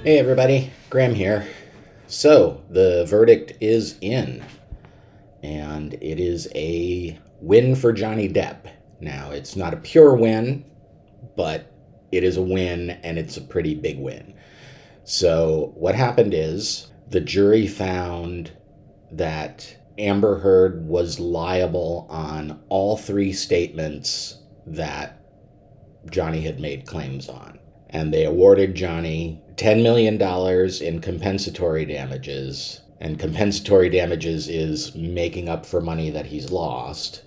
Hey everybody, Graham here. So, the verdict is in, and it is a win for Johnny Depp. Now, it's not a pure win, but it is a win, and it's a pretty big win. So, what happened is the jury found that Amber Heard was liable on all three statements that Johnny had made claims on. And they awarded Johnny $10 million in compensatory damages. And compensatory damages is making up for money that he's lost.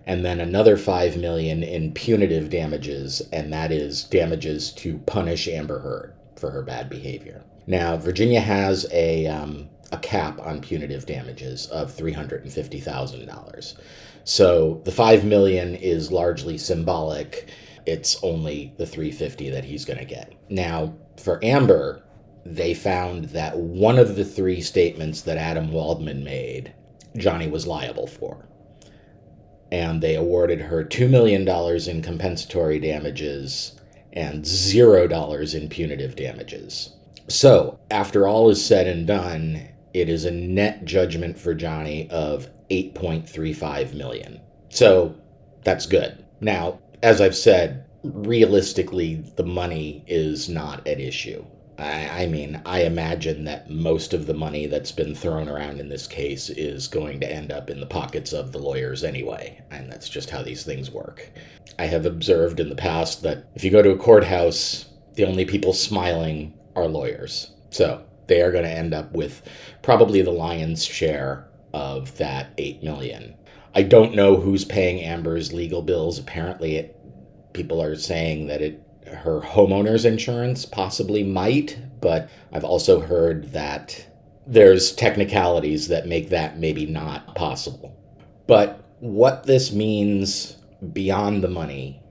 And then another $5 million in punitive damages, and that is damages to punish Amber Heard for her bad behavior. Now, Virginia has a cap on punitive damages of $350,000. So the $5 million is largely symbolic. It's only the $350 that he's going to get. Now, for Amber, they found that one of the three statements that Adam Waldman made, Johnny was liable for. And they awarded her $2 million in compensatory damages and $0 in punitive damages. So, after all is said and done, it is a net judgment for Johnny of $8.35 million. So, that's good. Now, as I've said, realistically, the money is not at issue. I mean, I imagine that most of the money that's been thrown around in this case is going to end up in the pockets of the lawyers anyway, and that's just how these things work. I have observed in the past that if you go to a courthouse, the only people smiling are lawyers. So they are going to end up with probably the lion's share of that $8 million. I don't know who's paying Amber's legal bills. Apparently, people are saying that her homeowner's insurance possibly might, but I've also heard that there's technicalities that make that maybe not possible. But what this means beyond the money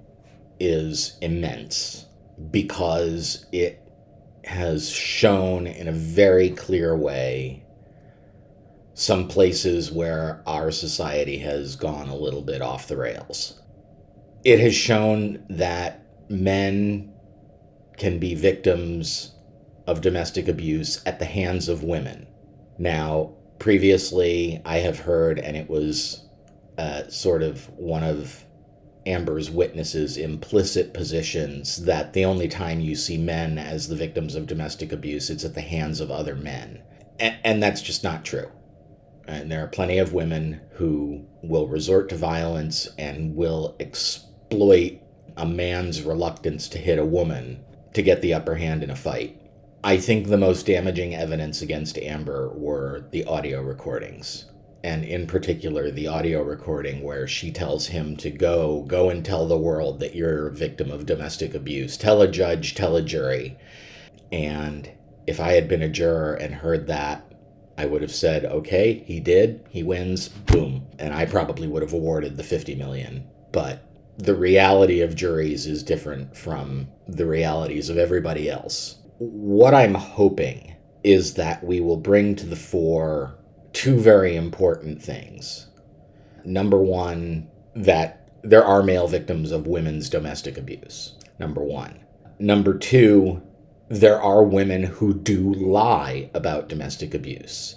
is immense, because it has shown in a very clear way some places where our society has gone a little bit off the rails. It has shown that men can be victims of domestic abuse at the hands of women. Now, previously, I have heard, and it was sort of one of Amber's witnesses' implicit positions, that the only time you see men as the victims of domestic abuse, it's at the hands of other men. And that's just not true. And there are plenty of women who will resort to violence and will exploit a man's reluctance to hit a woman to get the upper hand in a fight. I think the most damaging evidence against Amber were the audio recordings, and in particular the audio recording where she tells him to go and tell the world that you're a victim of domestic abuse. Tell a judge, tell a jury. And if I had been a juror and heard that, I would have said, okay, he did, he wins, boom. And I probably would have awarded the $50 million. But the reality of juries is different from the realities of everybody else. What I'm hoping is that we will bring to the fore two very important things. Number one, that there are male victims of women's domestic abuse. Number one. Number two, there are women who do lie about domestic abuse.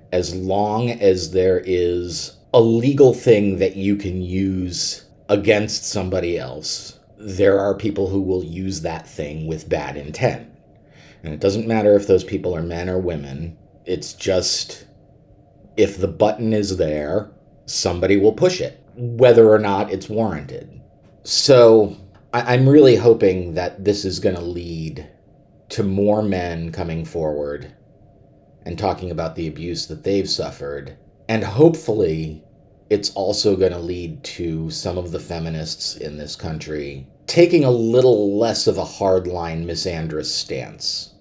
As long as there is a legal thing that you can use against somebody else, there are people who will use that thing with bad intent. And it doesn't matter if those people are men or women. It's just, if the button is there, somebody will push it, whether or not it's warranted. So I'm really hoping that this is going to lead to more men coming forward and talking about the abuse that they've suffered. And hopefully it's also going to lead to some of the feminists in this country taking a little less of a hardline misandrous stance,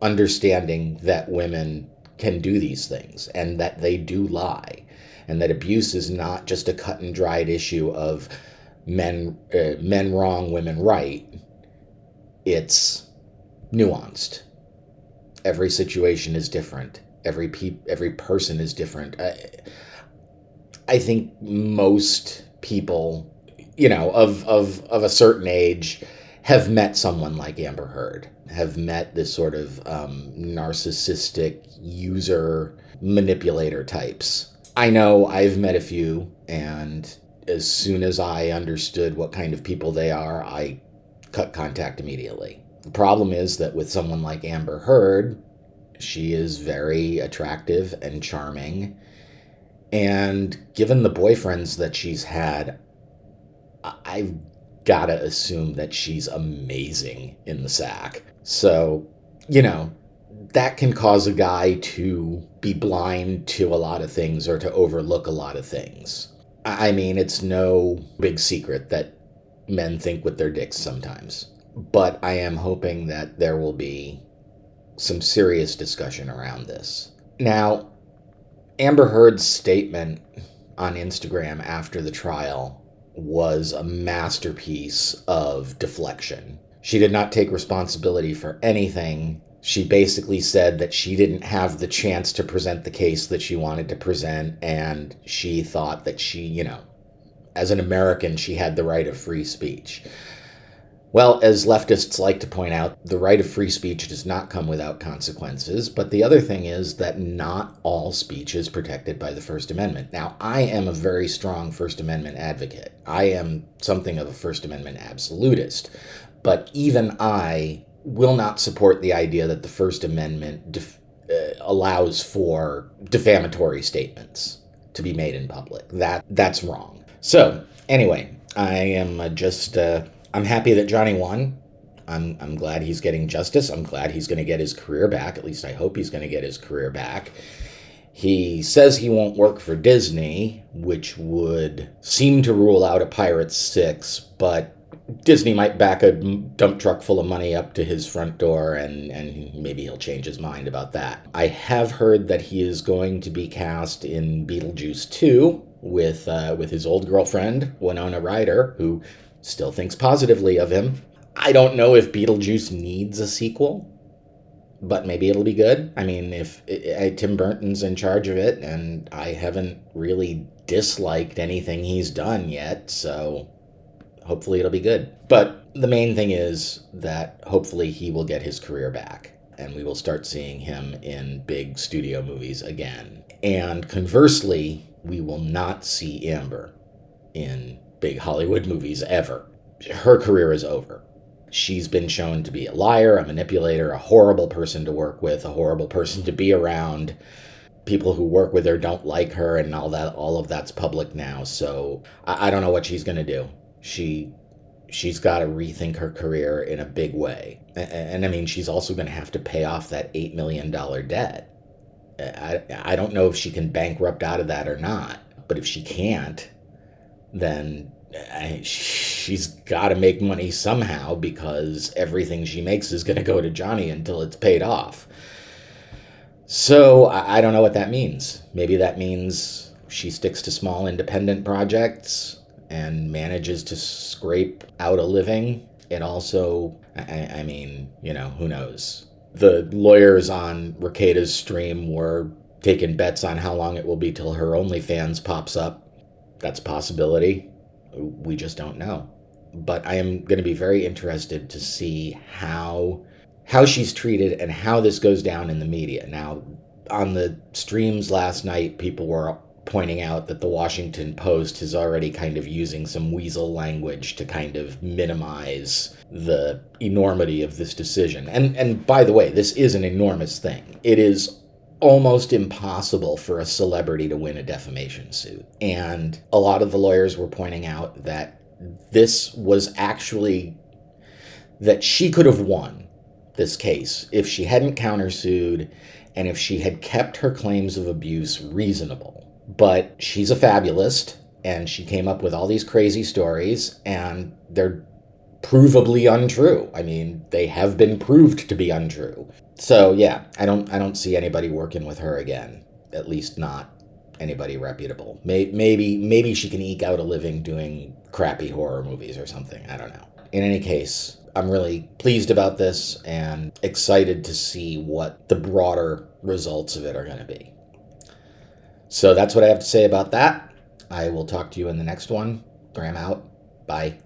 understanding that women can do these things and that they do lie, and that abuse is not just a cut and dried issue of men wrong, women right. It's nuanced. Every situation is different. Every person is different. I think most people, of a certain age have met someone like Amber Heard, have met this sort of narcissistic user manipulator types. I know I've met a few, and as soon as I understood what kind of people they are, I cut contact immediately. The problem is that with someone like Amber Heard, she is very attractive and charming. And given the boyfriends that she's had, I've got to assume that she's amazing in the sack. So, that can cause a guy to be blind to a lot of things or to overlook a lot of things. I mean, it's no big secret that men think with their dicks sometimes. But I am hoping that there will be some serious discussion around this. Now, Amber Heard's statement on Instagram after the trial was a masterpiece of deflection. She did not take responsibility for anything. She basically said that she didn't have the chance to present the case that she wanted to present, and she thought that she, as an American, she had the right of free speech. Well, as leftists like to point out, the right of free speech does not come without consequences, but the other thing is that not all speech is protected by the First Amendment. Now, I am a very strong First Amendment advocate. I am something of a First Amendment absolutist, but even I will not support the idea that the First Amendment allows for defamatory statements to be made in public. That's wrong. So, anyway, I am I'm happy that Johnny won. I'm glad he's getting justice. I'm glad he's going to get his career back. At least I hope he's going to get his career back. He says he won't work for Disney, which would seem to rule out a Pirates 6, but Disney might back a dump truck full of money up to his front door, and maybe he'll change his mind about that. I have heard that he is going to be cast in Beetlejuice 2 with his old girlfriend, Winona Ryder, who still thinks positively of him. I don't know if Beetlejuice needs a sequel, but maybe it'll be good. I mean, if Tim Burton's in charge of it, and I haven't really disliked anything he's done yet, so hopefully it'll be good. But the main thing is that hopefully he will get his career back, and we will start seeing him in big studio movies again. And conversely, we will not see Amber in big Hollywood movies ever. Her career is over. She's been shown to be a liar, a manipulator, a horrible person to work with, a horrible person to be around. People who work with her don't like her, and all of that's public now. So I don't know what she's going to do. She's got to rethink her career in a big way. And I mean, she's also going to have to pay off that $8 million debt. I don't know if she can bankrupt out of that or not. But if she can't, then she's got to make money somehow, because everything she makes is going to go to Johnny until it's paid off. So I don't know what that means. Maybe that means she sticks to small independent projects and manages to scrape out a living. It also, I mean, who knows? The lawyers on Rekieta's stream were taking bets on how long it will be till her OnlyFans pops up. That's a possibility. We just don't know. But I am going to be very interested to see how she's treated and how this goes down in the media. Now, on the streams last night, people were pointing out that the Washington Post is already kind of using some weasel language to kind of minimize the enormity of this decision. And by the way, this is an enormous thing. It is almost impossible for a celebrity to win a defamation suit. And a lot of the lawyers were pointing out that this was actually, that she could have won this case if she hadn't countersued and if she had kept her claims of abuse reasonable. But she's a fabulist, and she came up with all these crazy stories, and they're provably untrue. I mean, they have been proved to be untrue. So yeah, I don't see anybody working with her again. At least not anybody reputable. Maybe she can eke out a living doing crappy horror movies or something. I don't know. In any case, I'm really pleased about this and excited to see what the broader results of it are going to be. So that's what I have to say about that. I will talk to you in the next one. Graham out. Bye.